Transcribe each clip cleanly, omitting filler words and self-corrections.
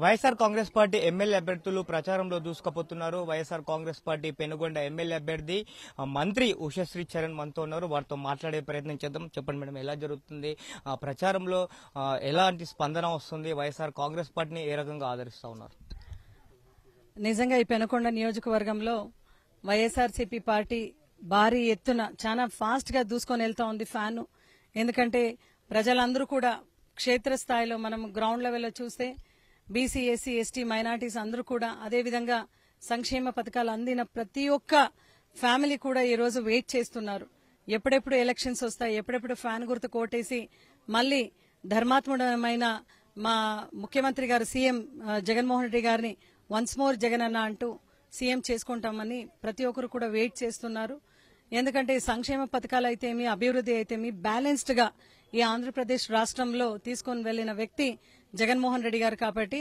YSR Congress party MLA అభ్యర్థులు ప్రచారంలో దూసుకుపోతున్నారు. YSR Congress party Penugonda MLA అభ్యర్థి మంత్రి ఉషశ్రీ చరణ్ మనతో ఉన్నారు. వారితో మాట్లాడే ప్రయత్నం చేద్దాం. చెప్పండి మేడం, ఎలా జరుగుతుంది ప్రచారంలో, ఎలాంటి స్పందన వస్తుంది, వైఎస్ఆర్ కాంగ్రెస్ పార్టీని ఏ రకంగా ఆదరిస్తా ఉన్నారు? నిజంగా ఈ పెనుకొండ నియోజకవర్గంలో వైఎస్ఆర్సీపీ పార్టీ భారీ ఎత్తున చాలా ఫాస్ట్ గా దూసుకొని వెళ్తా ఉంది ఫ్యాన్. ఎందుకంటే ప్రజలందరూ కూడా క్షేత్రస్థాయిలో మనం గ్రౌండ్ లెవెల్లో చూస్తే బీసీ, ఎస్సీ, ఎస్టీ, మైనార్టీస్ అందరూ కూడా, అదేవిధంగా సంక్షేమ పథకాలు అందిన ప్రతి ఒక్క ఫ్యామిలీ కూడా ఈ రోజు వెయిట్ చేస్తున్నారు. ఎప్పుడెప్పుడు ఎలక్షన్స్ వస్తాయి, ఎప్పుడెప్పుడు ఫ్యాన్ గుర్తు కోటేసి మళ్లీ ధర్మాత్ముడమైన మా ముఖ్యమంత్రి గారు సీఎం జగన్మోహన్ రెడ్డి గారిని వన్స్ మోర్ జగన్ అన్న అంటూ సీఎం చేసుకుంటామని ప్రతి ఒక్కరు కూడా వెయిట్ చేస్తున్నారు. ఎందుకంటే సంక్షేమ పథకాలు అయితేమి, అభివృద్ధి అయితేమి బ్యాలెన్స్డ్ గా ఈ ఆంధ్రప్రదేశ్ రాష్ట్రంలో తీసుకుని వెళ్లిన వ్యక్తి జగన్మోహన్ రెడ్డి గారు. కాబట్టి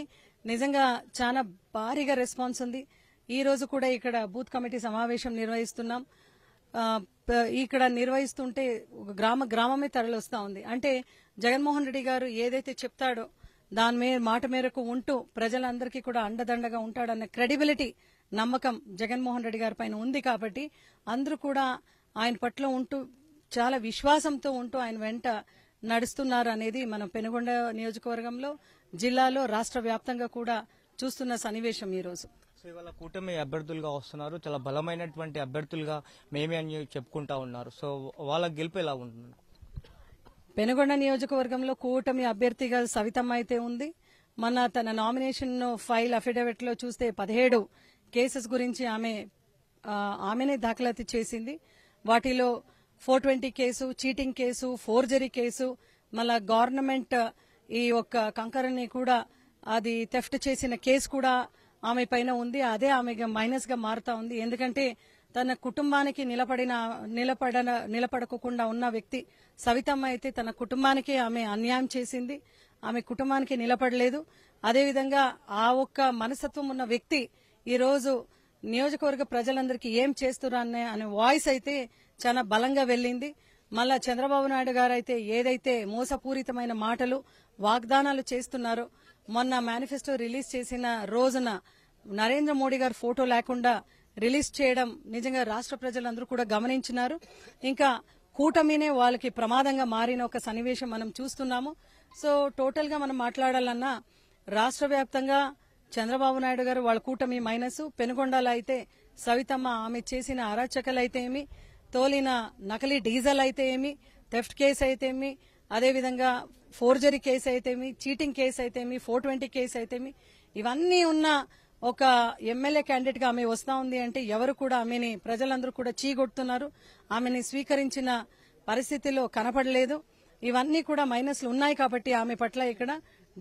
నిజంగా చాలా భారీగా రెస్పాన్స్ ఉంది. ఈ రోజు కూడా ఇక్కడ బూత్ కమిటీ సమావేశం నిర్వహిస్తున్నాం. ఇక్కడ నిర్వహిస్తుంటే గ్రామమే తరలివస్తా ఉంది. అంటే జగన్మోహన్ రెడ్డి గారు ఏదైతే చెప్తాడో దాని మాట మేరకు ఉంటూ ప్రజలందరికీ కూడా అండదండగా ఉంటాడన్న క్రెడిబిలిటీ, నమ్మకం జగన్మోహన్ రెడ్డి గారి పైన ఉంది. కాబట్టి అందరూ కూడా ఆయన పట్ల ఉంటూ చాలా విశ్వాసంతో ఉంటూ ఆయన వెంట నడుస్తున్నారు అనేది మనం పెనుగొండ నియోజకవర్గంలో, జిల్లాలో, రాష్ట్ర వ్యాప్తంగా కూడా చూస్తున్న సన్నివేశం ఈ రోజు. ఇవాళ కూటమి అభ్యర్థులుగా వస్తున్నారు, చాలా బలమైనటువంటి అభ్యర్థులుగా మేమే అని చెప్పుకుంటా ఉన్నారు. సో వాళ్ళ గెలుపు ఎలా ఉంటుంది? పెనుగొండ నియోజకవర్గంలో కూటమి అభ్యర్థిగా సవితమ్మ అయితే ఉంది. మన తన నామినేషన్ ఫైల్ అఫిడవిట్ లో చూస్తే 17 కేసెస్ గురించి ఆమెనే దాఖలాతి చేసింది. వాటిలో 420 case, cheating case, forgery case, మళ్ళా గవర్నమెంట్ ఈ ఒక్క కంకరని కూడా అది థెఫ్ట్ చేసిన కేసు కూడా ఆమె పైన ఉంది. అదే ఆమె మైనస్ గా మారుతా ఉంది. ఎందుకంటే తన కుటుంబానికి నిలబడకుండా ఉన్న వ్యక్తి సవితమ్మ అయితే తన కుటుంబానికే ఆమె అన్యాయం చేసింది. ఆమె కుటుంబానికి నిలబడలేదు. అదేవిధంగా ఆ ఒక్క మనస్తత్వం ఉన్న వ్యక్తి ఈ రోజు నియోజకవర్గ ప్రజలందరికీ ఏం చేస్తున్నారు అనే వాయిస్ అయితే చాలా బలంగా వెళ్లింది. మళ్ళా చంద్రబాబు నాయుడు గారు అయితే ఏదైతే మోసపూరితమైన మాటలు, వాగ్దానాలు చేస్తున్నారో, మొన్న మేనిఫెస్టో రిలీజ్ చేసిన రోజున నరేంద్ర మోడీ గారు ఫోటో లేకుండా రిలీజ్ చేయడం నిజంగా రాష్ట్ర ప్రజలందరూ కూడా గమనించినారు. ఇంకా కూటమినే వాళ్ళకి ప్రమాదంగా మారిన ఒక సన్నివేశం మనం చూస్తున్నాము. సో టోటల్ గా మనం మాట్లాడాలన్నా రాష్ట్ర వ్యాప్తంగా చంద్రబాబు నాయుడు గారు వాళ్ళ కూటమి మైనస్, పెనుగొండలో అయితే సవితమ్మ ఆమె చేసిన అరాచకలు అయితే ఏమి, తోలిన నకిలీ డీజిల్ అయితే ఏమి, థెఫ్ట్ కేసు అయితే ఏమి, అదేవిధంగా ఫోర్జరీ కేసు అయితేమి, చీటింగ్ కేసు అయితేమి, 420 కేసు అయితేమి, ఇవన్నీ ఉన్న ఒక ఎమ్మెల్యే క్యాండిడేట్ గా ఆమె వస్తా ఉంది అంటే ఎవరు కూడా ఆమెని, ప్రజలందరూ కూడా చీగొడుతున్నారు. ఆమెని స్వీకరించిన పరిస్థితిలో కనపడలేదు. ఇవన్నీ కూడా మైనస్లు ఉన్నాయి. కాబట్టి ఆమె పట్ల ఇక్కడ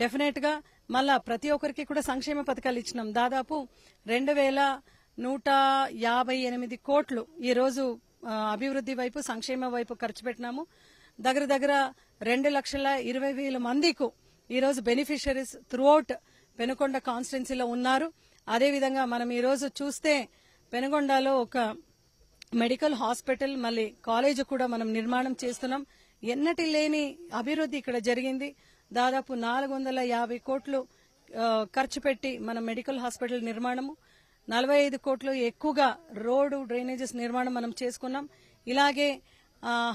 డెఫినెట్ గా మళ్ళా ప్రతి ఒక్కరికి కూడా సంక్షేమ పథకాలు ఇచ్చినాం. దాదాపు 2158 కోట్లు ఈ రోజు అభివృద్ది వైపు, సంక్షేమ వైపు ఖర్చు పెట్టినాము. దగ్గర 2,20,000 మందికి ఈ రోజు బెనిఫిషరీస్ త్రూఅవుట్ పెనుకొండ కాన్స్టిట్యున్సీలో ఉన్నారు. అదేవిధంగా మనం ఈ రోజు చూస్తే పెనుగొండలో ఒక మెడికల్ హాస్పిటల్, మళ్ళీ కాలేజ్ కూడా మనం నిర్మాణం చేస్తున్నాం. ఎన్నటి లేని అభివృద్ది ఇక్కడ జరిగింది. దాదాపు 450 కోట్లు ఖర్చు పెట్టి మన మెడికల్ హాస్పిటల్ నిర్మాణము, 45 కోట్లు ఎక్కువగా రోడ్డు డ్రైనేజెస్ నిర్మాణం మనం చేసుకున్నాం. ఇలాగే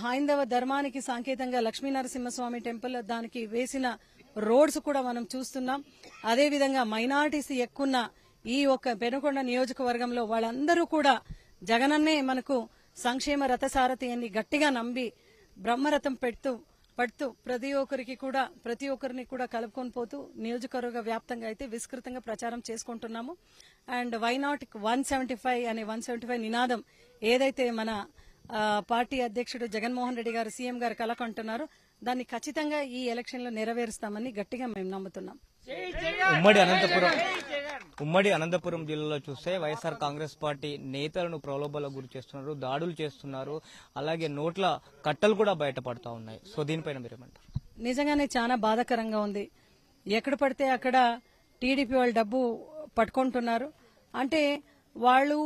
హైందవ ధర్మానికి సంకేతంగా లక్ష్మీనరసింహస్వామి టెంపుల్ దానికి వేసిన రోడ్స్ కూడా మనం చూస్తున్నాం. అదేవిధంగా మైనారిటీస్ ఎక్కువ ఈ ఒక్క పెనుకొండ నియోజకవర్గంలో వాళ్ళందరూ కూడా జగనన్నే మనకు సంక్షేమ రథసారథి అని గట్టిగా నమ్మి బ్రహ్మరథం పడుతూ ప్రతి ఒక్కరిని కూడా కలుపుకొని పోతూ నియోజకవర్గ వ్యాప్తంగా అయితే విస్తృతంగా ప్రచారం చేసుకుంటున్నాము. అండ్ వై నాట్ 175 అనే 175 నినాదం ఏదైతే మన పార్టీ అధ్యక్షుడు జగన్మోహన్ రెడ్డి గారు, సీఎం గారు కలకంటున్నారో దాన్ని ఖచ్చితంగా ఈ ఎలక్షన్ లో నెరవేరుస్తామని గట్టిగా మేము నమ్ముతున్నాం. ఉమ్మడి అనంతపురం జిల్లాలో చూస్తే వైఎస్ఆర్ కాంగ్రెస్ పార్టీ నేతలను ప్రలోభాలకు గురి చేస్తున్నారు, దాడులు చేస్తున్నారు, అలాగే నోట్ల కట్టలు కూడా బయటపడతా ఉన్నాయి. సో దీనిపైన మీరేమంటారు? నిజంగానే చాలా బాధాకరంగా ఉంది. ఎక్కడ పడితే అక్కడ టీడీపీ వాళ్ళు డబ్బు పట్టుకుంటున్నారు. అంటే వాళ్ళు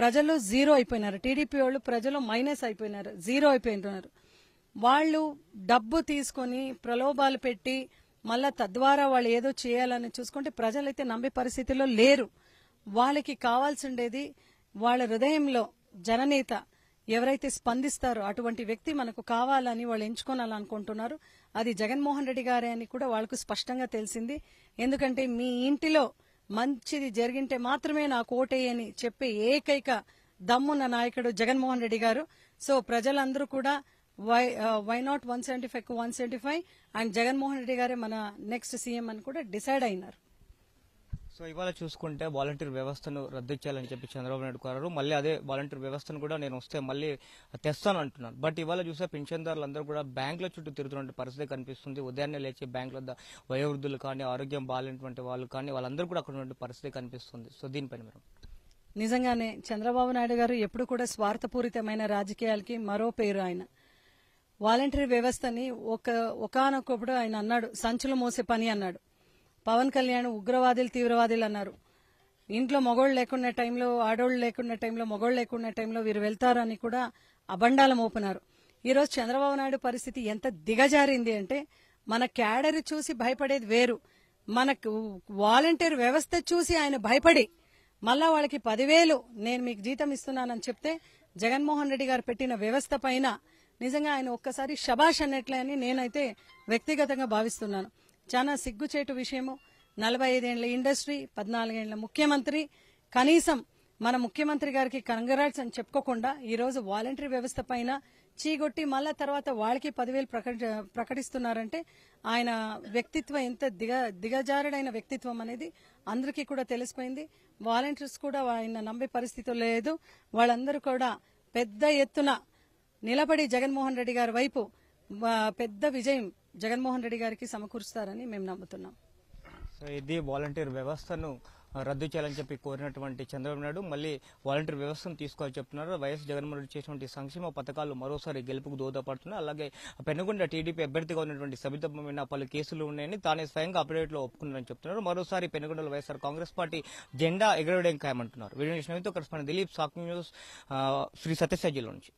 ప్రజలు జీరో అయిపోయినారు. టీడీపీ వాళ్ళు ప్రజలు మైనస్ అయిపోయినారు, జీరో అయిపోయినారు. వాళ్ళు డబ్బు తీసుకొని ప్రలోభాలు పెట్టి మళ్ళా తద్వారా వాళ్ళు ఏదో చేయాలని చూసుకుంటే ప్రజలైతే నమ్మే పరిస్థితిలో లేరు. వాళ్ళకి కావాల్సిండేది వాళ్ళ హృదయంలో జననేత ఎవరైతే స్పందిస్తారో అటువంటి వ్యక్తి మనకు కావాలని వాళ్ళు ఎంచుకోవాలనుకుంటున్నారు. అది జగన్మోహన్ రెడ్డి గారే అని కూడా వాళ్ళకు స్పష్టంగా తెలిసింది. ఎందుకంటే మీ ఇంటిలో మంచిది జరిగింటే మాత్రమే నాకు ఓటేయని చెప్పే ఏకైక దమ్మున్న నాయకుడు జగన్మోహన్ రెడ్డి గారు. సో ప్రజలందరూ కూడా why not 175 175 and Jaganmohan Reddy గారే మన నెక్స్ట్ సీఎం అని కూడా డిసైడ్ అయినారు. సో ఇవాళ చూసుకుంటే వాలంటీర్ వ్యవస్థను రద్దు చేయాలని చెప్పి చంద్రబాబు నాయుడు కోరారు. మళ్ళీ అదే వాలంటీర్ వ్యవస్థను కూడా నేను వస్తే మళ్ళీ తెస్తాను అంటున్నాను. బట్ ఇవాళ చూస్తే పింఛన్దారులందరూ కూడా బ్యాంకుల చుట్టూ తిరుగుతున్న పరిస్థితి కనిపిస్తుంది. ఉదయాన్నే లేచి బ్యాంకుల వద్ద వయోవృద్ధులు కానీ, ఆరోగ్యం బాగాలేనటువంటి వాళ్ళు కానీ వాళ్ళందరూ కూడా అక్కడ ఉన్న పరిస్థితి కనిపిస్తుంది. సో దీనిపైన మీరు నిజంగానే చంద్రబాబు నాయుడు గారు ఎప్పుడు కూడా స్వార్థపూరితమైన రాజకీయాలకి మరో పేరు. ఆయన వాలంటరీ వ్యవస్థని ఒకానొకప్పుడు ఆయన అన్నాడు సంచులు మోసే పని అన్నాడు. పవన్ కళ్యాణ్ ఉగ్రవాదులు తీవ్రవాదులు అన్నారు. ఇంట్లో మగోళ్ళు లేకున్న టైంలో, ఆడోళ్ళు లేకున్న టైంలో, మగోళ్ళు లేకున్న టైంలో వీరు వెళ్తారని కూడా అబండాలు మోపినారు. ఈరోజు చంద్రబాబు నాయుడు పరిస్థితి ఎంత దిగజారింది అంటే మన క్యాడర్ చూసి భయపడేది వేరు, మనకు వాలంటీర్ వ్యవస్థ చూసి ఆయన భయపడి మళ్ళా వాళ్ళకి 10,000 నేను మీకు జీతం ఇస్తున్నానని చెప్తే జగన్మోహన్ రెడ్డి గారు పెట్టిన వ్యవస్థ పైన నిజంగా ఆయన ఒక్కసారి శబాష్ అన్నట్లే అని నేనైతే వ్యక్తిగతంగా భావిస్తున్నాను. చాలా సిగ్గుచేటు విషయము. 45 ఏళ్ల ఇండస్ట్రీ, 14 ఏళ్ల ముఖ్యమంత్రి, కనీసం మన ముఖ్యమంత్రి గారికి కంగ్రాట్స్ అని చెప్పుకోకుండా ఈరోజు వాలంటరీ వ్యవస్థ పైన చీగొట్టి మళ్ళా తర్వాత వాళ్ళకి 10,000 ప్రకటిస్తున్నారంటే ఆయన వ్యక్తిత్వం ఎంత దిగజారుడైన వ్యక్తిత్వం అనేది అందరికీ కూడా తెలిసిపోయింది. వాలంటీర్స్ కూడా ఆయన నమ్మే పరిస్థితి లేదు. వాళ్ళందరూ కూడా పెద్ద ఎత్తున నిలబడి జగన్మోహన్ రెడ్డి గారి వైపు పెద్ద విజయం జగన్మోహన్ రెడ్డి గారికి సమకూరుస్తారని మేము నమ్ముతున్నాం. సో ఇది వాలంటీర్ వ్యవస్థను రద్దు చేయాలని చెప్పి కోరినటువంటి చంద్రబాబు నాయుడు మళ్ళీ వాలంటీర్ వ్యవస్థను తీసుకోవాలని చెప్తున్నారు. వైఎస్ జగన్మోహన్ రెడ్డి చేసినటువంటి సంక్షేమ పథకాలు మరోసారి గెలుపుకు దోహదపడుతున్నాయి. అలాగే పెనుగొండ టీడీపీ అభ్యర్థిగా ఉన్నటువంటి సబితమైన పలు కేసులు ఉన్నాయని తానే స్వయంగా అప్డేట్ లో ఒప్పుకున్నారని చెప్తున్నారు. మరోసారి పెనుగొండలో వైఎస్ఆర్ కాంగ్రెస్ పార్టీ జెండా ఎగరవేయడం ఖాయమంటున్నారు. వీడియో కరెస్పాండెంట్ దిలీప్, సాక్ న్యూస్, శ్రీ సత్యసాయి జిల్లా నుంచి.